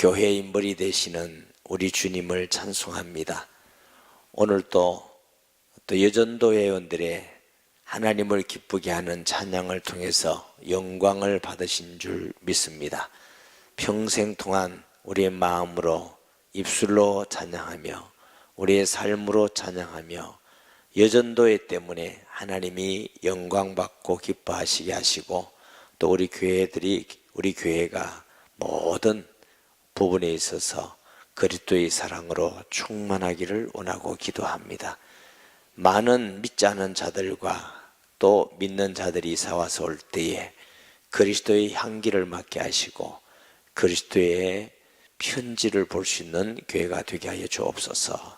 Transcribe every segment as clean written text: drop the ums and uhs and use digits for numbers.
교회 인물이 되시는 우리 주님을 찬송합니다. 오늘 또 여전도 회원들의 하나님을 기쁘게 하는 찬양을 통해서 영광을 받으신 줄 믿습니다. 평생 동안 우리의 마음으로 입술로 찬양하며 우리의 삶으로 찬양하며 여전도회 때문에 하나님이 영광받고 기뻐하시게 하시고 또 우리 교회가 모든 부분에 있어서 그리스도의 사랑으로 충만하기를 원하고 기도합니다. 많은 믿지 않은 자들과 또 믿는 자들이 이사와서 올 때에 그리스도의 향기를 맡게 하시고 그리스도의 편지를 볼 수 있는 교회가 되게 하여 주옵소서.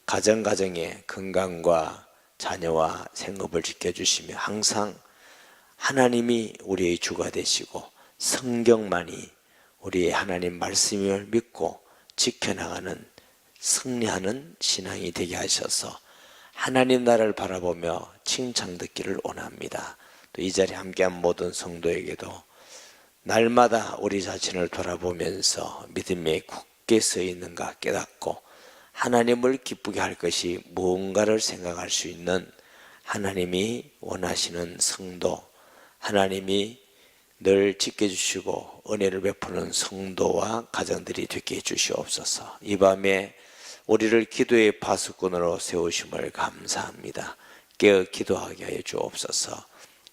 가정가정의 건강과 자녀와 생업을 지켜주시며 항상 하나님이 우리의 주가 되시고 성경만이 우리의 하나님 말씀을 믿고 지켜나가는 승리하는 신앙이 되게 하셔서 하나님 나라를 바라보며 칭찬 듣기를 원합니다. 또 이 자리에 함께한 모든 성도에게도 날마다 우리 자신을 돌아보면서 믿음에 굳게 서 있는가 깨닫고 하나님을 기쁘게 할 것이 무언가를 생각할 수 있는 하나님이 원하시는 성도, 하나님이 늘 지켜주시고 은혜를 베푸는 성도와 가정들이 되게 해주시옵소서. 이 밤에 우리를 기도의 파수꾼으로 세우심을 감사합니다. 깨어 기도하게 하여 주옵소서.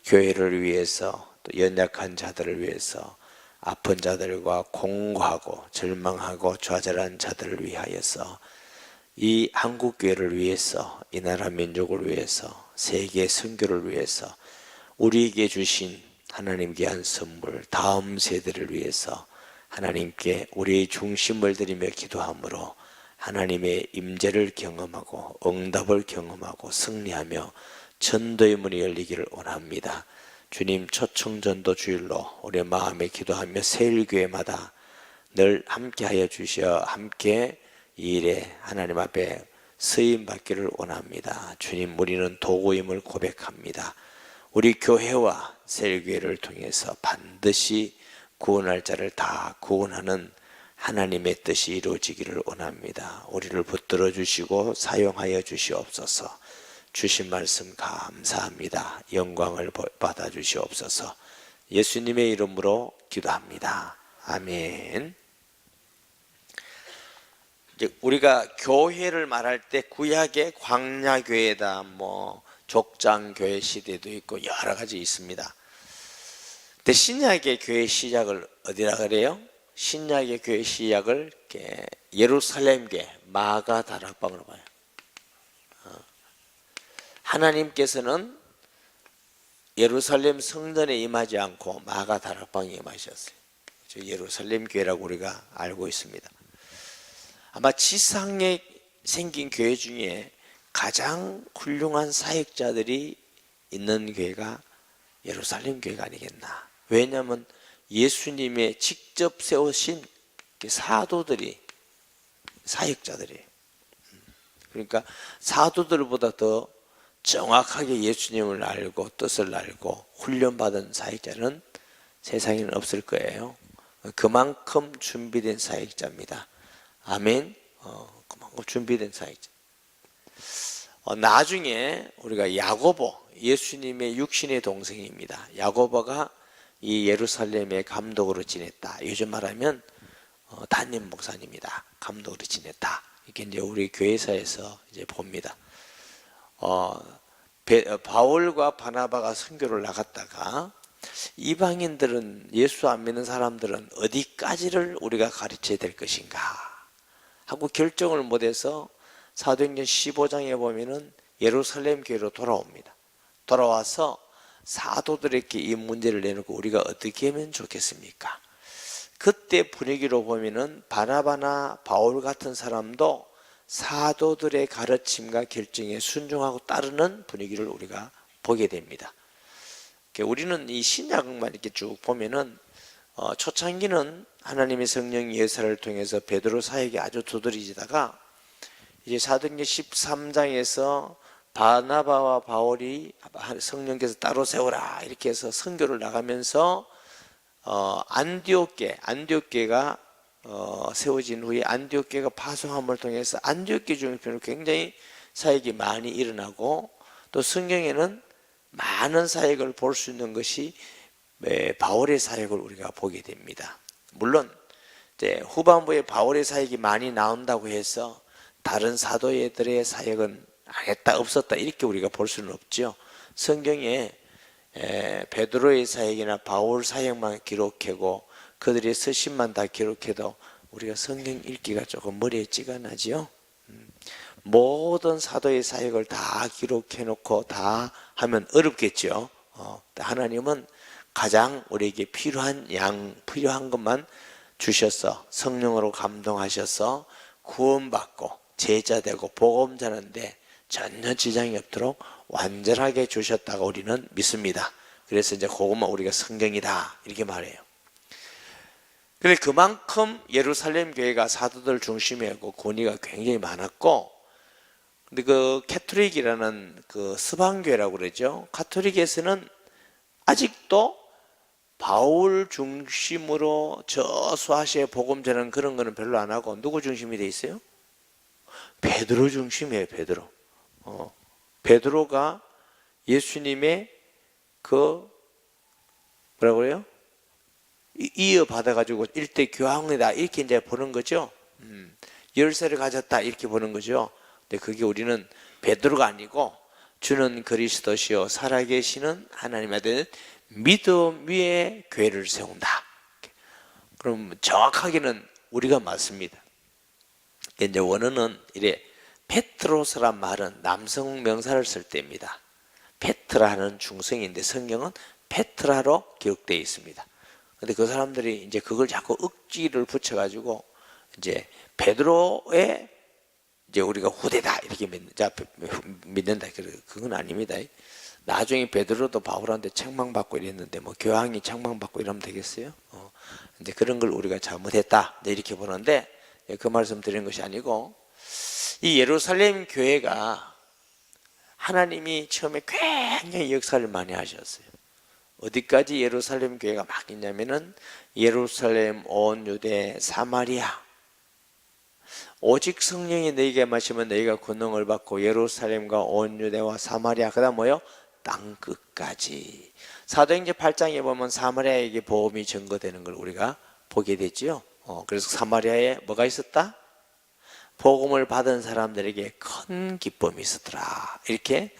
교회를 위해서 또 연약한 자들을 위해서 아픈 자들과 공고하고 절망하고 좌절한 자들을 위하여서 이 한국교회를 위해서 이 나라 민족을 위해서 세계 선교를 위해서 우리에게 주신 하나님께 한 선물 다음 세대를 위해서 하나님께 우리의 중심을 드리며 기도함으로 하나님의 임재를 경험하고 응답을 경험하고 승리하며 전도의 문이 열리기를 원합니다. 주님 초청전도 주일로 우리 마음에 기도하며 세일교회마다 늘 함께하여 주시어 함께 이 일에 하나님 앞에 쓰임 받기를 원합니다. 주님, 우리는 도구임을 고백합니다. 우리 교회와 세일교회를 통해서 반드시 구원할 자를 다 구원하는 하나님의 뜻이 이루어지기를 원합니다. 우리를 붙들어 주시고 사용하여 주시옵소서. 주신 말씀 감사합니다. 영광을 받아 주시옵소서. 예수님의 이름으로 기도합니다. 아멘. 우리가 교회를 말할 때 구약의 광야교회다, 족장교회 시대도 있고 여러 가지 있습니다. 근데 신약의 교회 시작을 어디라 그래요? 신약의 교회 시작을 예루살렘 교회 마가다락방으로 봐요. 하나님께서는 예루살렘 성전에 임하지 않고 마가다락방에 임하셨어요. 예루살렘 교회라고 우리가 알고 있습니다. 아마 지상에 생긴 교회 중에 가장 훌륭한 사역자들이 있는 교회가 예루살렘 교회가 아니겠나. 왜냐하면 예수님의 직접 세우신 사도들이 사역자들이, 그러니까 사도들보다 더 정확하게 예수님을 알고 뜻을 알고 훈련받은 사역자는 세상에는 없을 거예요. 그만큼 준비된 사역자입니다. 아멘. 그만큼 준비된 사역자. 나중에 우리가 야고보, 예수님의 육신의 동생입니다. 야고보가 이 예루살렘의 감독으로 지냈다. 요즘 말하면 담임 목사님이다. 감독으로 지냈다. 이렇게 이제 우리 교회사에서 이제 봅니다. 바울과 바나바가 선교를 나갔다가 이방인들은, 예수 안 믿는 사람들은 어디까지를 우리가 가르쳐야 될 것인가 하고 결정을 못해서 사도행전 15장에 보면은 예루살렘 교회로 돌아옵니다. 돌아와서 사도들에게 이 문제를 내놓고 우리가 어떻게 하면 좋겠습니까? 그때 분위기로 보면은 바나바나 바울 같은 사람도 사도들의 가르침과 결정에 순종하고 따르는 분위기를 우리가 보게 됩니다. 우리는 이 신약만 이렇게 쭉 보면은 초창기는 하나님의 성령 예사를 통해서 베드로 사역이 아주 두드러지다가 이제 사도행전 13장에서 바나바와 바울이 성령께서 따로 세우라 이렇게 해서 선교를 나가면서 안디옥계가 세워진 후에 안디옥 교회가 파송함을 통해서 안디옥 교회 중심으로 굉장히 사역이 많이 일어나고, 또 성경에는 많은 사역을 볼 수 있는 것이 바울의 사역을 우리가 보게 됩니다. 물론 이제 후반부에 바울의 사역이 많이 나온다고 해서 다른 사도들의 사역은 안 했다, 없었다, 이렇게 우리가 볼 수는 없죠. 성경에 베드로의 사역이나 바울 사역만 기록하고 그들의 서신만 다 기록해도 우리가 성경 읽기가 조금 머리에 찌가 나지요. 모든 사도의 사역을 다 기록해 놓고 다 하면 어렵겠죠. 하나님은 가장 우리에게 필요한 것만 주셔서 성령으로 감동하셔서 구원받고 제자되고 복음 전하는데 전혀 지장이 없도록 완전하게 주셨다고 우리는 믿습니다. 그래서 이제 그것만 우리가 성경이다 이렇게 말해요. 그래, 그만큼 예루살렘 교회가 사도들 중심이었고 권위가 굉장히 많았고, 근데 그 캐톨릭이라는 그 서방교회라고 그러죠. 가톨릭에서는 아직도 바울 중심으로 저수아시아에 복음 전하는 그런 거는 별로 안 하고 누구 중심이 돼 있어요? 베드로 중심이에요. 베드로. 베드로가 예수님의 그 뭐라고 그래요? 이어받아가지고 일대 교황이다 이렇게 이제 보는 거죠. 열쇠를 가졌다 이렇게 보는 거죠. 근데 그게 우리는 베드로가 아니고 주는 그리스도시요 살아계시는 하나님 아들 믿음 위에 교회를 세운다. 그럼 정확하게는 우리가 맞습니다. 이제 원어는 이래 페트로스란 말은 남성 명사를 쓸 때입니다. 페트라는 중성인데 성경은 페트라로 기록되어 있습니다. 근데 그 사람들이 이제 그걸 자꾸 억지를 붙여가지고 이제 베드로의 이제 우리가 후대다 이렇게 믿는다. 그건 아닙니다. 나중에 베드로도 바울한테 책망받고 이랬는데 뭐 교황이 책망받고 이러면 되겠어요? 이제 그런 걸 우리가 잘못했다 이렇게 보는데, 그 말씀 드리는 것이 아니고, 이 예루살렘 교회가 하나님이 처음에 굉장히 역사를 많이 하셨어요. 어디까지 예루살렘 교회가 막 있냐면은 예루살렘, 온 유대, 사마리아. 오직 성령이 너희에게 마시면 너희가 권능을 받고 예루살렘과 온 유대와 사마리아, 그 다음 뭐요? 땅 끝까지. 사도행전 8장에 보면 사마리아에게 복음이 전거되는 걸 우리가 보게 되지요. 그래서 사마리아에 뭐가 있었다? 복음을 받은 사람들에게 큰 기쁨이 있었더라. 이렇게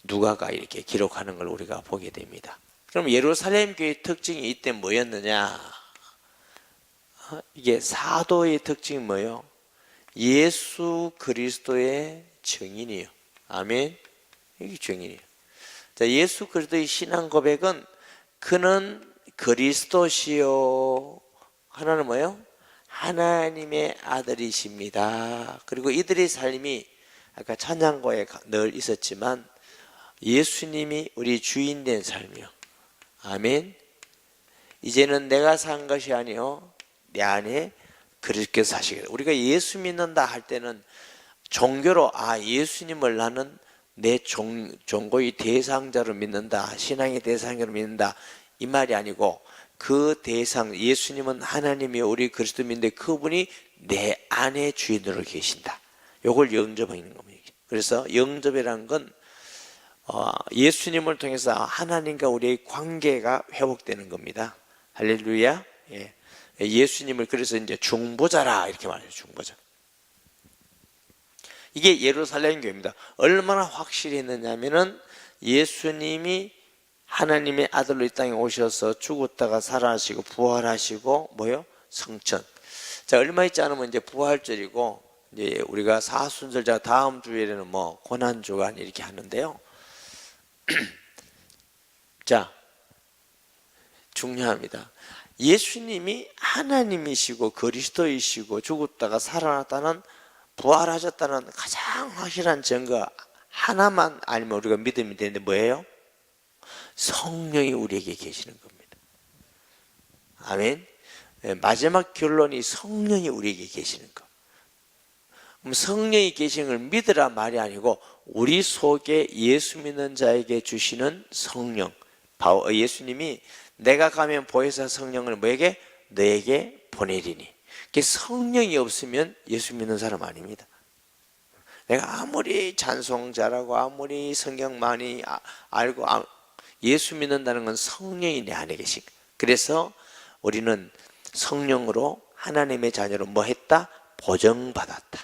누가가 이렇게 기록하는 걸 우리가 보게 됩니다. 그럼 예루살렘 교회의 특징이 이때 뭐였느냐? 이게 사도의 특징이 뭐예요? 예수 그리스도의 증인이에요. 아멘. 이게 증인이에요. 자, 예수 그리스도의 신앙 고백은 그는 그리스도시요. 하나는 뭐예요? 하나님의 아들이십니다. 그리고 이들의 삶이 아까 찬양고에 늘 있었지만 예수님이 우리 주인 된 삶이요. 아멘. 이제는 내가 산 것이 아니요 내 안에 그리스도께서 사시게. 우리가 예수 믿는다 할 때는 종교로 예수님을 나는 내 종고의 대상자로 믿는다, 신앙의 대상자로 믿는다 이 말이 아니고, 그 대상 예수님은 하나님이 우리 그리스도 믿는데 그분이 내 안에 주인으로 계신다. 이걸 영접하는 겁니다. 그래서 영접이라는 건 예수님을 통해서 하나님과 우리의 관계가 회복되는 겁니다. 할렐루야. 예. 예수님을 그래서 이제 중보자라 이렇게 말해요. 중보자. 이게 예루살렘 교회입니다. 얼마나 확실히 했느냐면은 예수님이 하나님의 아들로 이 땅에 오셔서 죽었다가 살아나시고 부활하시고 뭐요? 성천. 자, 얼마 있지 않으면 이제 부활절이고, 이제 우리가 사순절자 다음 주일에는 뭐 고난주간 이렇게 하는데요. 자, 중요합니다. 예수님이 하나님이시고 그리스도이시고 죽었다가 살아났다는, 부활하셨다는 가장 확실한 증거 하나만 알면 우리가 믿으면 되는데 뭐예요? 성령이 우리에게 계시는 겁니다. 아멘. 마지막 결론이 성령이 우리에게 계시는 것. 그럼 성령이 계시는 걸 믿으라 말이 아니고 우리 속에 예수 믿는 자에게 주시는 성령. 예수님이 내가 가면 보혜사 성령을 뭐에게? 너에게 보내리니. 성령이 없으면 예수 믿는 사람 아닙니다. 내가 아무리 찬송 잘하고 아무리 성경 많이 알고 예수 믿는다는 건 성령이 내 안에 계신. 그래서 우리는 성령으로 하나님의 자녀로 뭐 했다? 보정받았다.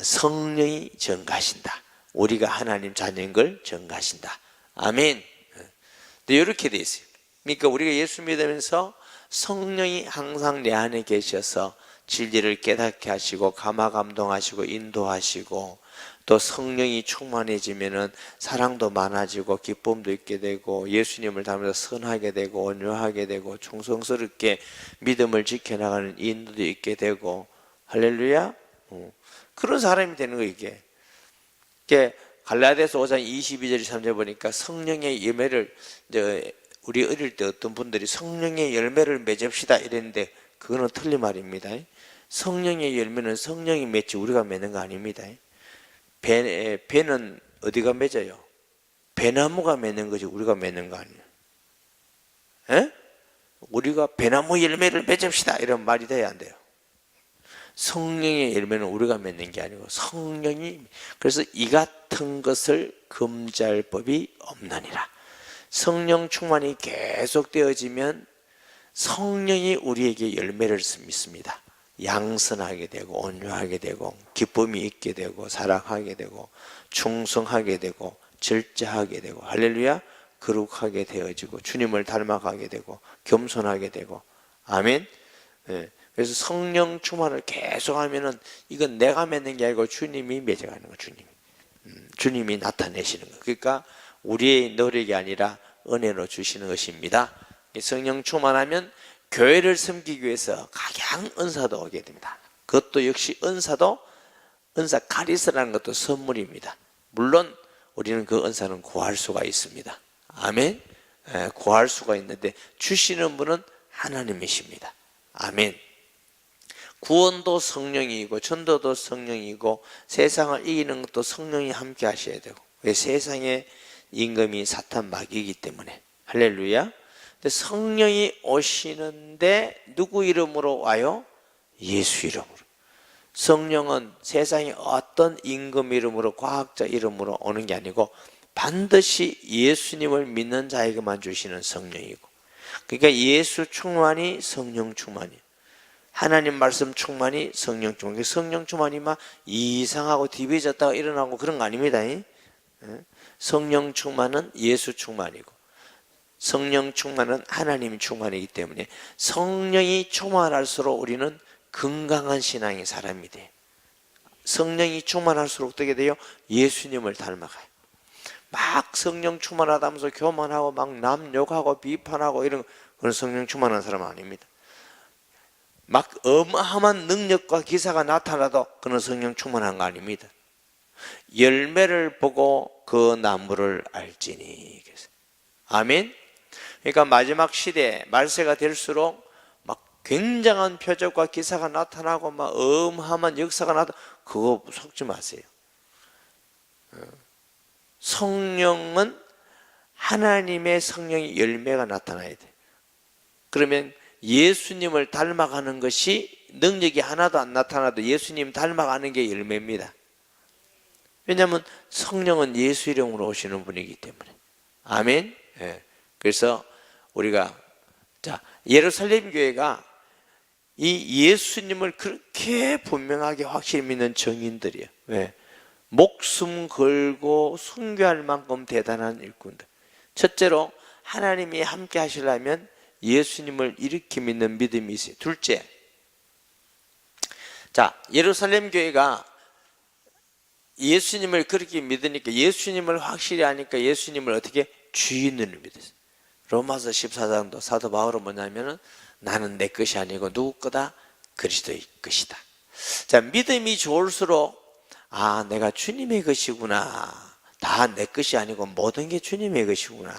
성령이 증가하신다. 우리가 하나님 자녀인 걸 증가하신다. 아멘. 네, 이렇게 돼 있어요. 그러니까 우리가 예수 믿으면서 성령이 항상 내 안에 계셔서 진리를 깨닫게 하시고 감화감동하시고 인도하시고, 또 성령이 충만해지면은 사랑도 많아지고 기쁨도 있게 되고 예수님을 닮아서 선하게 되고 온유하게 되고 충성스럽게 믿음을 지켜나가는 인도도 있게 되고, 할렐루야. 그런 사람이 되는 거예요. 이게 갈라디아서 5장 22절 3절 보니까 성령의 열매를, 이제 우리 어릴 때 어떤 분들이 성령의 열매를 맺읍시다 이랬는데 그거는 틀린 말입니다. 성령의 열매는 성령이 맺지 우리가 맺는 거 아닙니다. 배는 어디가 맺어요? 배나무가 맺는 거지 우리가 맺는 거 아니에요. 에? 우리가 배나무 열매를 맺읍시다 이런 말이 돼야 안 돼요. 성령의 열매는 우리가 맺는 게 아니고 성령이. 그래서 이 같은 것을 금지할 법이 없느니라. 성령 충만이 계속 되어지면 성령이 우리에게 열매를 믿습니다. 양선하게 되고 온유하게 되고 기쁨이 있게 되고 사랑하게 되고 충성하게 되고 절제하게 되고, 할렐루야, 거룩하게 되어지고 주님을 닮아가게 되고 겸손하게 되고. 아멘. 네. 그래서 성령 충만을 계속하면은 이건 내가 맺는 게 아니고 주님이 맺어가는 거. 주님이 나타내시는 거. 그러니까 우리의 노력이 아니라 은혜로 주시는 것입니다. 성령 충만하면 교회를 섬기기 위해서 각양 은사도 오게 됩니다. 그것도 역시 은사 카리스라는 것도 선물입니다. 물론 우리는 그 은사는 구할 수가 있습니다. 아멘. 구할 수가 있는데 주시는 분은 하나님이십니다. 아멘. 구원도 성령이고 전도도 성령이고 세상을 이기는 것도 성령이 함께 하셔야 되고, 왜? 세상의 임금이 사탄 마귀이기 때문에. 할렐루야. 근데 성령이 오시는데 누구 이름으로 와요? 예수 이름으로. 성령은 세상의 어떤 임금 이름으로 과학자 이름으로 오는 게 아니고 반드시 예수님을 믿는 자에게만 주시는 성령이고, 그러니까 예수 충만이 성령 충만이에요. 하나님 말씀 충만이 성령 충만. 성령 충만이 막 이상하고 디비졌다가 일어나고 그런 거 아닙니다. 성령 충만은 예수 충만이고 성령 충만은 하나님 충만이기 때문에 성령이 충만할수록 우리는 건강한 신앙의 사람이 돼요. 성령이 충만할수록 어떻게 돼요? 예수님을 닮아가요. 막 성령 충만하다면서 교만하고 막 남 욕하고 비판하고 이런 그런 성령 충만한 사람은 아닙니다. 막 어마어마한 능력과 기사가 나타나도 그는 성령 충만한 거 아닙니다. 열매를 보고 그 나무를 알지니. 아멘. 그러니까 마지막 시대 말세가 될수록 막 굉장한 표적과 기사가 나타나고 막 어마어마한 역사가 나타나고 그거 속지 마세요. 성령은 하나님의 성령의 열매가 나타나야 돼. 그러면 예수님을 닮아가는 것이, 능력이 하나도 안 나타나도 예수님 닮아가는 게 열매입니다. 왜냐하면 성령은 예수 이름으로 오시는 분이기 때문에. 아멘. 예. 그래서 우리가 예루살렘 교회가 이 예수님을 그렇게 분명하게 확실히 믿는 정인들이에요. 왜? 목숨 걸고 순교할 만큼 대단한 일꾼들. 첫째로 하나님이 함께 하시려면 예수님을 이렇게 믿는 믿음이 있어요. 둘째, 예루살렘 교회가 예수님을 그렇게 믿으니까, 예수님을 확실히 아니까 예수님을 어떻게? 주인으로 믿었어요. 로마서 14장도 사도 바울은 뭐냐면은 나는 내 것이 아니고 누구 거다? 그리스도의 것이다. 믿음이 좋을수록 내가 주님의 것이구나. 다 내 것이 아니고 모든 게 주님의 것이구나.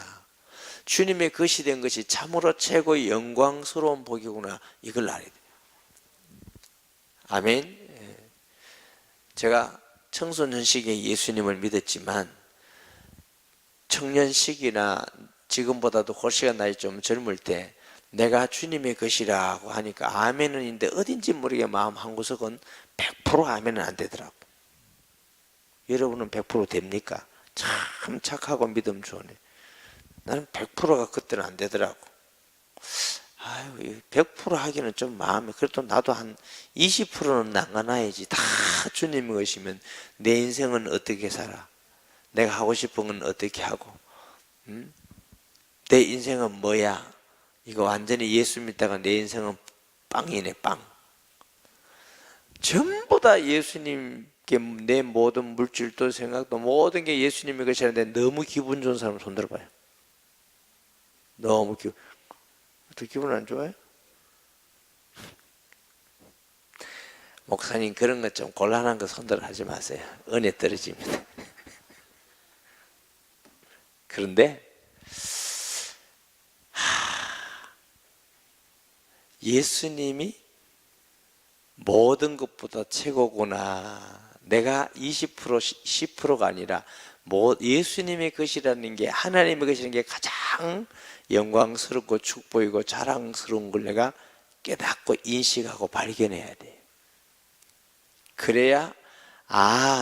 주님의 것이 된 것이 참으로 최고의 영광스러운 복이구나. 이걸 알아야 돼요. 아멘. 제가 청소년 시기에 예수님을 믿었지만 청년 시기나 지금보다도 훨씬 나이 좀 젊을 때 내가 주님의 것이라고 하니까 아멘은 있는데 어딘지 모르게 마음 한구석은 100% 아멘은 안 되더라고. 여러분은 100% 됩니까? 참 착하고 믿음 좋으네. 나는 100%가 그때는 안 되더라고. 아유, 100% 하기는 좀 마음에, 그래도 나도 한 20%는 나가놔야지. 다 주님의 것이면 내 인생은 어떻게 살아? 내가 하고 싶은 건 어떻게 하고? 내 인생은 뭐야? 이거 완전히 예수 믿다가 내 인생은 빵이네, 빵. 전부 다 예수님께 내 모든 물질도 생각도 모든 게 예수님의 것이라는데 너무 기분 좋은 사람 손 들어봐요. 너무 어떻게 기분 안 좋아요? 목사님 그런 것 좀 곤란한 거 손들어 하지 마세요. 은혜 떨어집니다. 그런데 예수님이 모든 것보다 최고구나. 내가 20% 10%가 아니라 예수님의 것이라는 게, 하나님의 것이라는 게 가장 영광스럽고 축복이고 자랑스러운 걸 내가 깨닫고 인식하고 발견해야 돼요. 그래야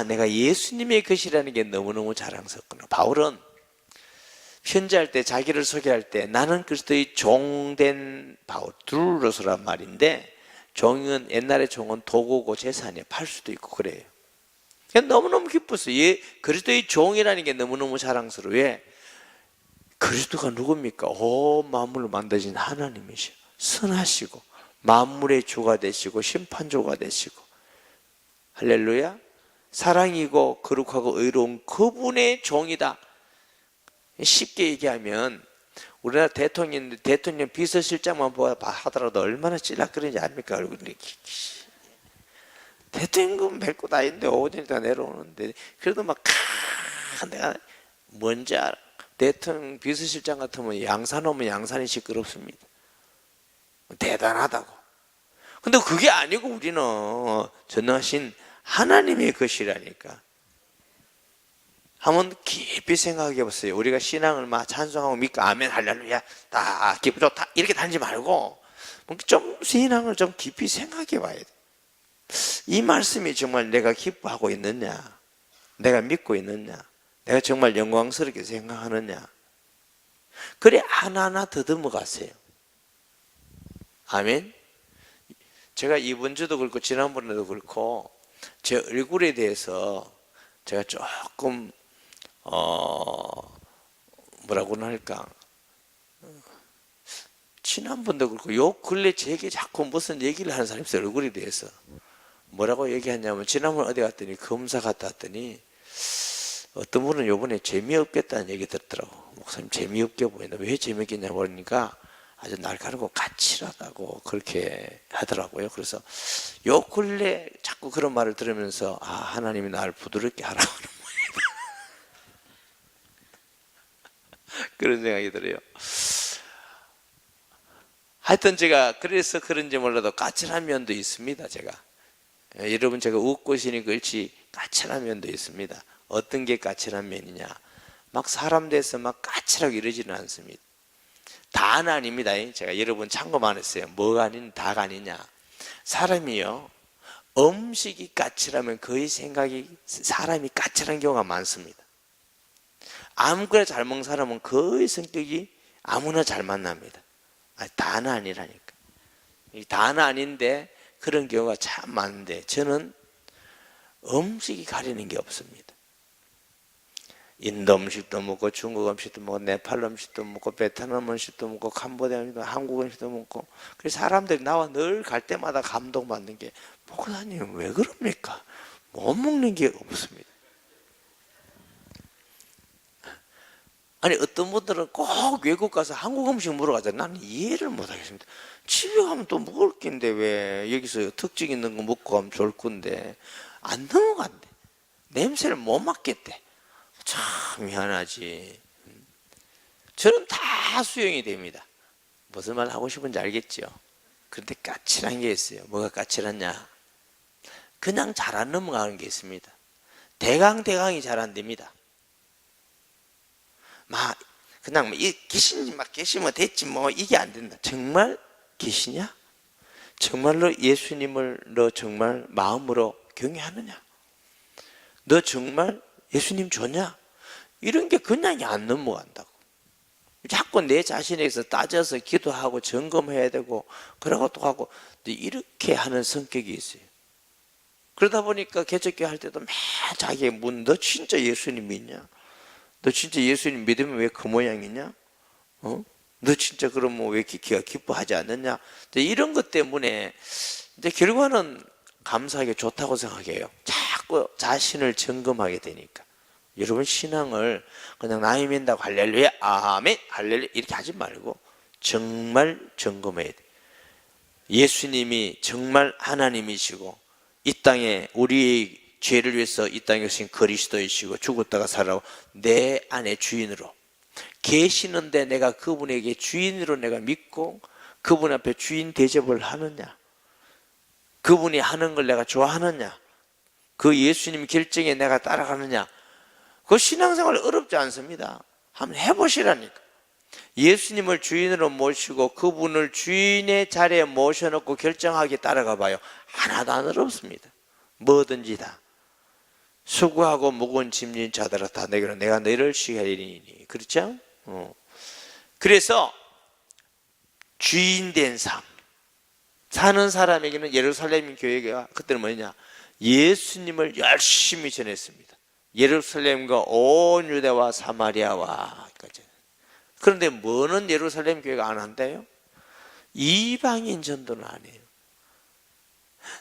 내가 예수님의 것이라는 게 너무너무 자랑스럽구나. 바울은 편지할 때, 자기를 소개할 때 나는 그리스도의 종된 바울, 두루로서란 말인데, 종은 옛날에 종은 도구고 재산이에요. 팔 수도 있고 그래요. 너무너무 기뻤어요. 그리스도의 종이라는 게 너무너무 자랑스러워요. 왜? 그리스도가 누굽니까? 만물을 만드신 하나님이시오. 선하시고 만물의 주가 되시고 심판주가 되시고, 할렐루야. 사랑이고 거룩하고 의로운 그분의 종이다. 쉽게 얘기하면 우리나라 대통령 비서실장만 하더라도 얼마나 찔락거리는지 압니까? 얼굴이. 대통령은 뵙고 다니는데 오전에 내려오는데, 그래도 막 내가 뭔지 알아. 대통령 비서실장 같으면 양산 오면 양산이 시끄럽습니다. 대단하다고. 근데 그게 아니고 우리는 전능하신 하나님의 것이라니까. 한번 깊이 생각해 보세요. 우리가 신앙을 막 찬송하고 믿고 아멘 할렐루야 다 기분 좋다 이렇게 다니지 말고 좀 신앙을 좀 깊이 생각해 봐야 돼. 이 말씀이 정말 내가 기뻐하고 있느냐, 내가 믿고 있느냐, 내가 정말 영광스럽게 생각하느냐. 그래 하나하나 더듬어 가세요. 아멘. 제가 이번 주도 그렇고 지난번에도 그렇고 제 얼굴에 대해서 제가 조금 뭐라고나 할까, 지난번도 그렇고 요 근래 제게 자꾸 무슨 얘기를 하는 사람이 있어요. 얼굴에 대해서 뭐라고 얘기하냐면, 지난번 어디 갔더니 검사 갔다 왔더니 어떤 분은 요번에 재미없겠다는 얘기 듣더라고. 목사님 재미없게 보인다. 왜 재미없겠냐고 그러니까 아주 날카롭고 까칠하다고 그렇게 하더라고요. 그래서 요 근래 자꾸 그런 말을 들으면서 하나님이 나를 부드럽게 하라고 하는 모양이다. 그런 생각이 들어요. 하여튼 제가 그래서 그런지 몰라도 까칠한 면도 있습니다. 제가 여러분, 제가 웃고 있으니 그렇지 까칠한 면도 있습니다. 어떤 게 까칠한 면이냐, 막 사람 돼서 막 까칠하게 이러지는 않습니다. 다는 아닙니다. 제가 여러분 참고만 했어요. 뭐가 아닌 다가 아니냐. 사람이요, 음식이 까칠하면 거의 사람이 까칠한 경우가 많습니다. 아무거나 잘 먹는 사람은 거의 성격이 아무나 잘 만납니다. 다는 아니라니까. 다는 아닌데 그런 경우가 참 많은데, 저는 음식이 가리는 게 없습니다. 인도 음식도 먹고 중국 음식도 먹고 네팔 음식도 먹고 베트남 음식도 먹고 캄보디아 음식도 먹고 한국 음식도 먹고. 그래서 사람들이 나와 늘 갈 때마다 감동받는 게, 목사님 왜 그럽니까? 못 먹는 게 없습니다. 아니 어떤 분들은 꼭 외국 가서 한국 음식 물어가잖아요. 나는 이해를 못하겠습니다. 집에 가면 또 먹을 게인데 왜 여기서 특징 있는 거 먹고 가면 좋을 건데 안 넘어간대. 냄새를 못 맡겠대. 참 미안하지. 저는 다 수용이 됩니다. 무슨 말 하고 싶은지 알겠죠? 그런데 까칠한 게 있어요. 뭐가 까칠하냐? 그냥 잘 안 넘어가는 게 있습니다. 대강이 잘 안 됩니다. 그냥 뭐 계시니 막 계시면 됐지 뭐 이게 안 된다. 정말 계시냐? 정말로 예수님을 너 정말 마음으로 경외하느냐? 너 정말 예수님 좋냐? 이런 게 그냥이 안 넘어간다고. 자꾸 내 자신에서 따져서 기도하고 점검해야 되고 그러고 또 하고 이렇게 하는 성격이 있어요. 그러다 보니까 개척교회 할 때도 맨 자기 너 진짜 예수님 믿냐? 너 진짜 예수님 믿으면 왜 그 모양이냐? 너 진짜 그러면 왜 이렇게 기뻐하지 않느냐? 이런 것 때문에 이제 결과는 감사하게 좋다고 생각해요. 자꾸 자신을 점검하게 되니까. 여러분 신앙을 그냥 나이 믿는다고 할렐루야 아멘 할렐루야 이렇게 하지 말고 정말 점검해야 돼. 예수님이 정말 하나님이시고 이 땅에 우리의 죄를 위해서 이 땅에 오신 그리스도이시고 죽었다가 살아오 내 안에 주인으로 계시는데 내가 그분에게 주인으로 내가 믿고 그분 앞에 주인 대접을 하느냐, 그분이 하는 걸 내가 좋아하느냐, 그 예수님 결정에 내가 따라가느냐, 그 신앙생활 어렵지 않습니다. 한번 해보시라니까. 예수님을 주인으로 모시고 그분을 주인의 자리에 모셔놓고 결정하게 따라가 봐요. 하나도 안 어렵습니다. 뭐든지 다. 수고하고 무거운 짐진 자들아 다 내게로 내가 너희를 쉬게 하리니. 그렇죠? 그래서 주인된 삶 사는 사람에게는 예루살렘 교회가 그때는 뭐냐? 예수님을 열심히 전했습니다. 예루살렘과 온 유대와 사마리아와. 그런데 뭐는 예루살렘 교회가 안 한대요? 이방인 전도는 안 해요.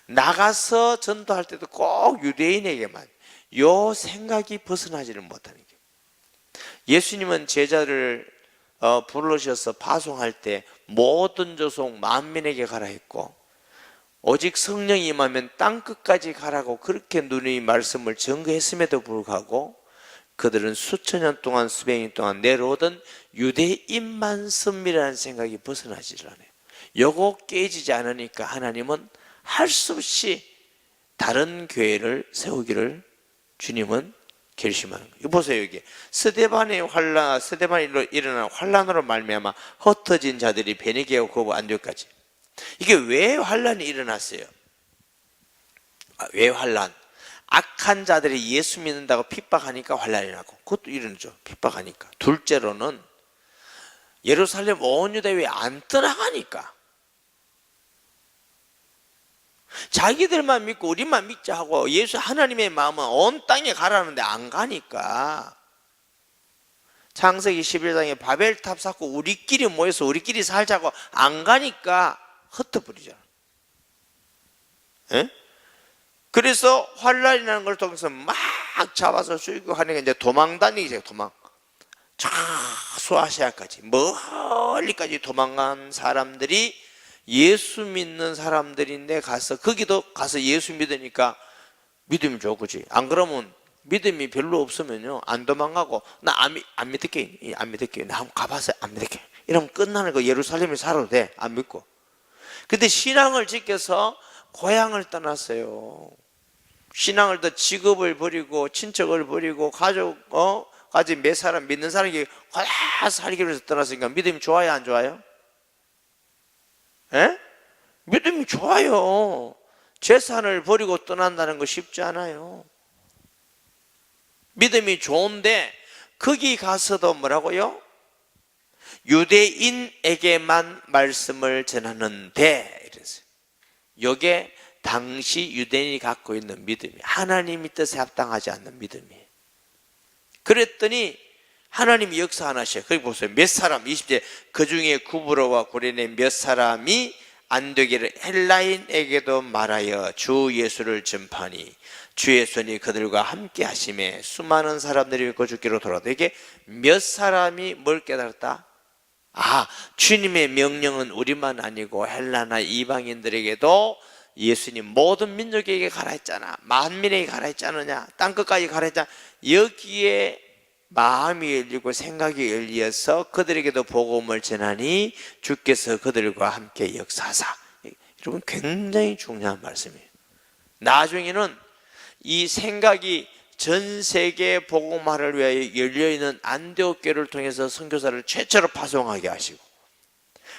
나가서 전도할 때도 꼭 유대인에게만. 요 생각이 벗어나지를 못하는 게. 예수님은 제자를 부르셔서 파송할 때 모든 조속 만민에게 가라 했고 오직 성령이 임하면 땅끝까지 가라고 그렇게 누누이 말씀을 전거했음에도 불구하고 그들은 수천 년 동안 수백 년 동안 내려오던 유대인만 섭리라는 생각이 벗어나지를 않아요. 요거 깨지지 않으니까 하나님은 할 수 없이 다른 교회를 세우기를 주님은 결심하는 거예요. 보세요. 여기 스데반의 환란, 스데반으로 일어난 환란으로 말미암아 흩어진 자들이 베니게와 고부 안디옥까지. 이게 왜 환란이 일어났어요? 왜 환란? 악한 자들이 예수 믿는다고 핍박하니까 환란이 나고 그것도 일어나죠. 핍박하니까. 둘째로는 예루살렘 온 유대 왜 안 떠나가니까. 자기들만 믿고 우리만 믿자 하고 예수 하나님의 마음은 온 땅에 가라는데 안 가니까. 창세기 11장에 바벨탑 쌓고 우리끼리 모여서 우리끼리 살자고 안 가니까 흩어버리잖아. 에? 그래서 환란이라는 걸 통해서 막 잡아서 수익하니까 이제 도망다니죠. 도망. 저 소아시아까지 멀리까지 도망간 사람들이 예수 믿는 사람들인데 가서 거기도 가서 예수 믿으니까 믿음이 좋고지. 안 그러면 믿음이 별로 없으면요 안 도망가고 나 안 믿을게 안 믿을게 나 한번 가봤어요 안 믿을게 이러면 끝나는 거. 예루살렘에 살아도 돼 안 믿고. 근데 신앙을 지켜서 고향을 떠났어요. 신앙을 더 직업을 버리고 친척을 버리고 가족 가진 몇 사람 믿는 사람이 다 살기 위해서 떠났으니까 믿음이 좋아요 안 좋아요? 에? 믿음이 좋아요. 재산을 버리고 떠난다는 거 쉽지 않아요. 믿음이 좋은데 거기 가서도 뭐라고요? 유대인에게만 말씀을 전하는데 이랬어요. 이게 당시 유대인이 갖고 있는 믿음이 하나님의 뜻에 합당하지 않는 믿음이에요. 그랬더니 하나님이 역사하시어요. 거기 보세요. 몇 사람 20절 그 중에 구브로와 구레네 몇 사람이 안 되기를 헬라인에게도 말하여 주 예수를 전파하니 주의 손이 그들과 함께 하심에 수많은 사람들이 믿고 죽기로 돌아왔다. 이게 몇 사람이 뭘 깨달았다? 주님의 명령은 우리만 아니고 헬라나 이방인들에게도 예수님 모든 민족에게 가라 했잖아. 만민에게 가라 했지 않느냐. 땅끝까지 가라 했잖아. 여기에 마음이 열리고 생각이 열려서 그들에게도 복음을 전하니 주께서 그들과 함께 역사하사. 여러분 굉장히 중요한 말씀이에요. 나중에는 이 생각이 전 세계 복음화를 위하여 열려있는 안디옥 교회를 통해서 선교사를 최초로 파송하게 하시고,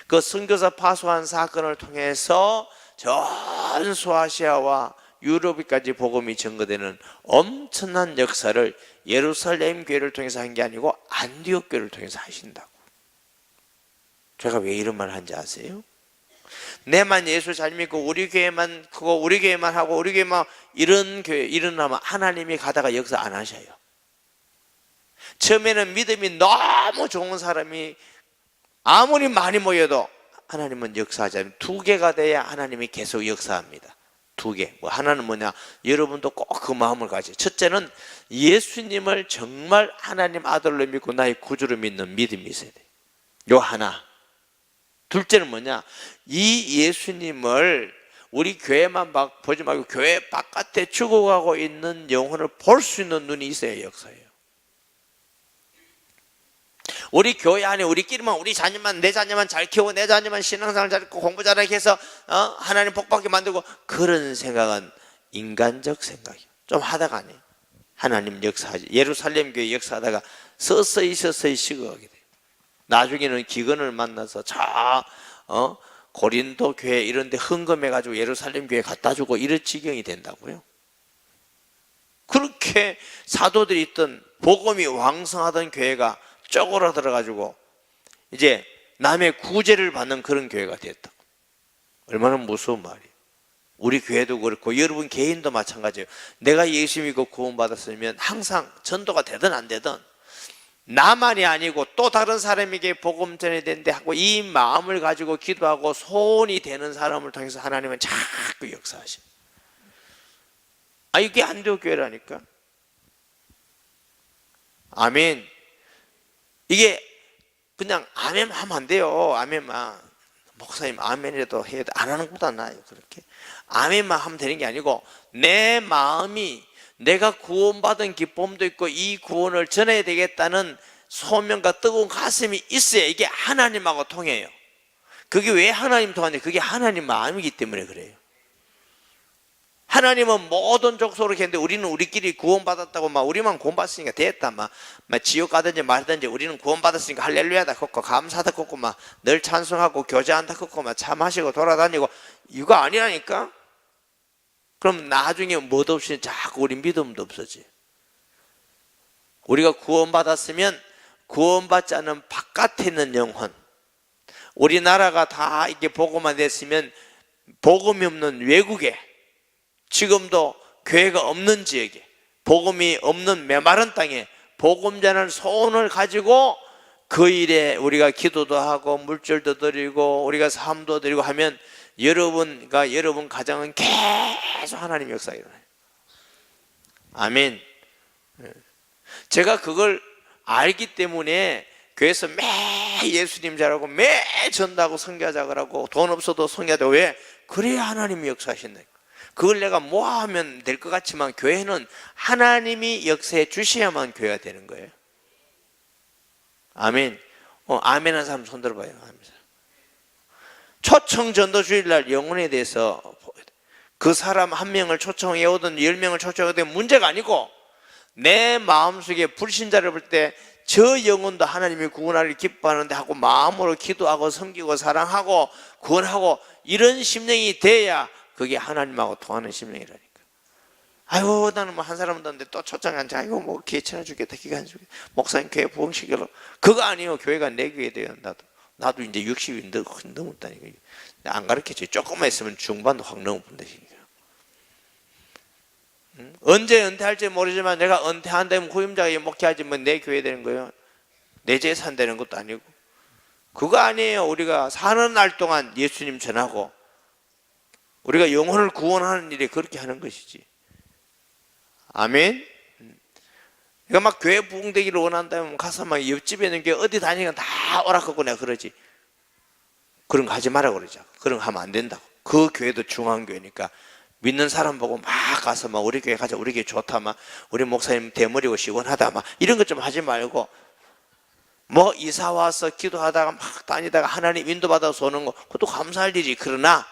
그 선교사 파송한 사건을 통해서 전 소아시아와 유럽까지 복음이 전거되는 엄청난 역사를 예루살렘 교회를 통해서 한 게 아니고 안디옥 교회를 통해서 하신다고. 제가 왜 이런 말을 한지 아세요? 내만 예수 잘 믿고 우리 교회만 크고 우리 교회만 하고 우리 교회만 이런 교회 일어나면 하나님이 가다가 역사 안 하셔요. 처음에는 믿음이 너무 좋은 사람이 아무리 많이 모여도 하나님은 역사하지 않아요. 두 개가 돼야 하나님이 계속 역사합니다. 두 개. 뭐 하나는 뭐냐? 여러분도 꼭 그 마음을 가지세요. 첫째는 예수님을 정말 하나님 아들로 믿고 나의 구주로 믿는 믿음이 있어야 돼요. 요 하나. 둘째는 뭐냐? 이 예수님을 우리 교회만 보지 말고 교회 바깥에 죽어가고 있는 영혼을 볼 수 있는 눈이 있어야 역사예요. 우리 교회 안에 우리끼리만 우리 자녀만 내 자녀만 잘 키우고 내 자녀만 신앙생활 잘하고 공부 잘하게 해서 하나님 복받게 만들고, 그런 생각은 인간적 생각이에요. 좀 하다가 아니에요. 하나님 역사하지. 예루살렘 교회 역사하다가 서서히 식어가게 돼요. 나중에는 기근을 만나서 고린도 교회 이런 데 헌금해가지고 예루살렘 교회 갖다 주고 이런 지경이 된다고요. 그렇게 사도들이 있던 복음이 왕성하던 교회가 쪼그라들어가지고 이제 남의 구제를 받는 그런 교회가 됐다고. 얼마나 무서운 말이에요. 우리 교회도 그렇고 여러분 개인도 마찬가지예요. 내가 예수 믿고 구원받았으면 항상 전도가 되든 안 되든 나만이 아니고 또 다른 사람에게 복음 전해야 되는데 하고 이 마음을 가지고 기도하고 소원이 되는 사람을 통해서 하나님은 자꾸 역사하셔요. 이게 안디옥 교회라니까. 아멘. 이게 그냥 아멘 하면 안 돼요. 아멘만. 목사님 아멘이라도 해야 돼. 안 하는 것보다 나아요. 그렇게 아멘만 하면 되는 게 아니고 내 마음이 내가 구원받은 기쁨도 있고 이 구원을 전해야 되겠다는 소명과 뜨거운 가슴이 있어야 이게 하나님하고 통해요. 그게 왜 하나님 통하냐? 그게 하나님 마음이기 때문에 그래요. 하나님은 모든 족속으로 했는데 우리는 우리끼리 구원받았다고 막 우리만 구원받았으니까 됐다 막 지옥 가든지 말든지 우리는 구원받았으니까 할렐루야다 걷고 감사다 걷고 막 늘 찬송하고 교제한다 걷고 막 차 마시고 돌아다니고 이거 아니라니까. 그럼 나중에 뭣 없이 자꾸 우리 믿음도 없어지. 우리가 구원받았으면 구원받지 않은 바깥에 있는 영혼, 우리나라가 다 이게 복음만 됐으면 복음이 없는 외국에, 지금도 교회가 없는 지역에, 복음이 없는 메마른 땅에 복음 전하는 소원을 가지고 그 일에 우리가 기도도 하고 물질도 드리고 우리가 삶도 드리고 하면 여러분 가정은 계속 하나님 역사가 일어나요. 아멘. 제가 그걸 알기 때문에 교회에서 매 예수님 잘하고 매 전도하고 선교하자 그러고 돈 없어도 선교하자. 왜? 그래야 하나님이 역사하신다. 그걸 내가 뭐 하면 될 것 같지만 교회는 하나님이 역사해 주셔야만 교회가 되는 거예요. 아멘. 아멘 한 사람 손 들어봐요. 아멘. 초청 전도 주일날 영혼에 대해서 그 사람 한 명을 초청해 오든 10명을 초청하든 문제가 아니고 내 마음속에 불신자를 볼 때 저 영혼도 하나님이 구원하기를 기뻐하는데 하고 마음으로 기도하고 섬기고 사랑하고 구원하고 이런 심령이 돼야 그게 하나님하고 통하는 심령이라니까. 아이고 나는 뭐 한 사람 넣는데 또 초청 안 자. 아이고 뭐 기회천을 주겠다 기간 주겠다. 목사님 교회 부흥시켜로. 그거 아니에요. 교회가 내 교회 돼요. 나도 이제 60이 넘었다니까. 안 가르쳐줘. 조금만 있으면 중반도 확 넘어본다니까. 언제 은퇴할지 모르지만 내가 은퇴한 다면 후임자가 목회하지 뭐 내 교회 되는 거예요. 내 재산 되는 것도 아니고. 그거 아니에요. 우리가 사는 날 동안 예수님 전하고 우리가 영혼을 구원하는 일에 그렇게 하는 것이지. 아멘. 그러니까 막 교회 부흥되기를 원한다면 가서 막 옆집에 있는 게 어디 다니니까 다 오락하고 내가 그러지. 그런 거 하지 마라 그러자. 그런 거 하면 안 된다고. 그 교회도 중앙 교회니까 믿는 사람 보고 막 가서 막 우리 교회 가자. 우리 교회 좋다. 막 우리 목사님 대머리고 시원하다. 막 이런 것 좀 하지 말고 뭐 이사 와서 기도하다가 막 다니다가 하나님 인도받아서 오는 거 그것도 감사할 일이. 그러나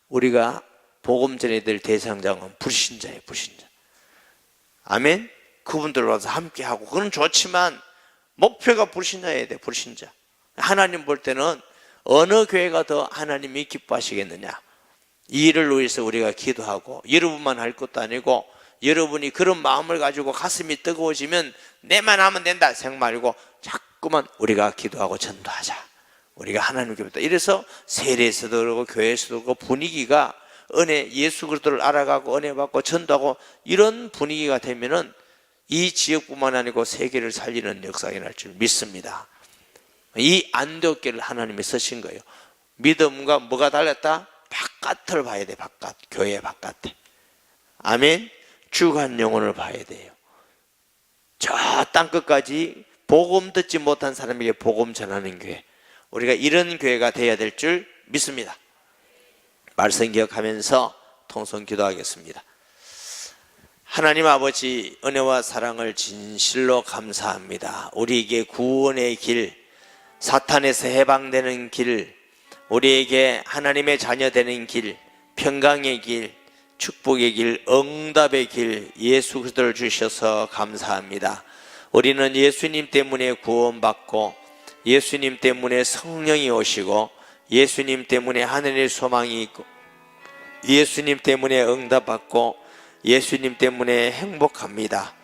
우리가 복음 전해야 될 대상자는 불신자예요. 불신자. 아멘. 그분들 와서 함께하고 그건 좋지만 목표가 불신자여야 돼. 불신자. 하나님 볼 때는 어느 교회가 더 하나님이 기뻐하시겠느냐, 이 일을 위해서 우리가 기도하고, 여러분만 할 것도 아니고 여러분이 그런 마음을 가지고 가슴이 뜨거워지면 내만 하면 된다 생각 말고 자꾸만 우리가 기도하고 전도하자. 우리가 하나님께 부터 이래서 세례에서도 그러고 교회에서도 그러고 분위기가 은혜, 예수 그리스도를 알아가고 은혜 받고 전도하고 이런 분위기가 되면은 이 지역뿐만 아니고 세계를 살리는 역사가 날 줄 믿습니다. 이 안디옥교를 하나님이 쓰신 거예요. 믿음과 뭐가 달랐다? 바깥을 봐야 돼. 바깥, 교회 바깥에. 아멘. 주간 영혼을 봐야 돼요. 저 땅끝까지 복음 듣지 못한 사람에게 복음 전하는 교회, 우리가 이런 교회가 되어야 될 줄 믿습니다. 말씀 기억하면서 통성 기도하겠습니다. 하나님 아버지, 은혜와 사랑을 진실로 감사합니다. 우리에게 구원의 길, 사탄에서 해방되는 길, 우리에게 하나님의 자녀 되는 길, 평강의 길, 축복의 길, 응답의 길, 예수 그리스도를 주셔서 감사합니다. 우리는 예수님 때문에 구원받고, 예수님 때문에 성령이 오시고, 예수님 때문에 하늘의 소망이 있고, 예수님 때문에 응답받고, 예수님 때문에 행복합니다.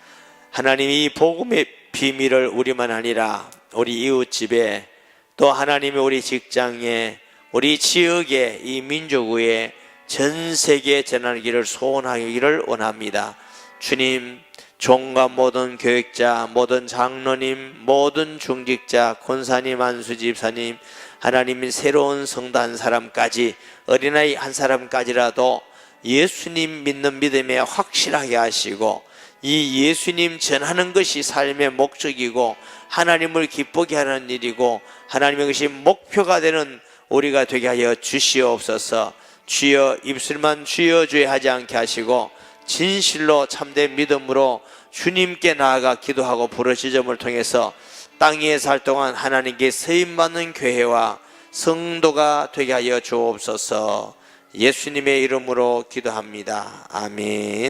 하나님이 복음의 비밀을 우리만 아니라 우리 이웃집에, 또 하나님이 우리 직장에, 우리 지역에, 이 민족 위에 전 세계에 전하기를 소원하기를 원합니다. 주님, 종과 모든 교육자, 모든 장로님, 모든 중직자, 권사님, 안수집사님, 하나님이 새로운 성도 한 사람까지, 어린아이 한 사람까지라도 예수님 믿는 믿음에 확실하게 하시고, 이 예수님 전하는 것이 삶의 목적이고 하나님을 기쁘게 하는 일이고 하나님의 것이 목표가 되는 우리가 되게 하여 주시옵소서. 주여, 입술만 주여 주여 하지 않게 하시고 진실로 참된 믿음으로 주님께 나아가 기도하고 부르짖음을 통해서 땅 위에 살 동안 하나님께 쓰임받는 교회와 성도가 되게 하여 주옵소서. 예수님의 이름으로 기도합니다. 아멘.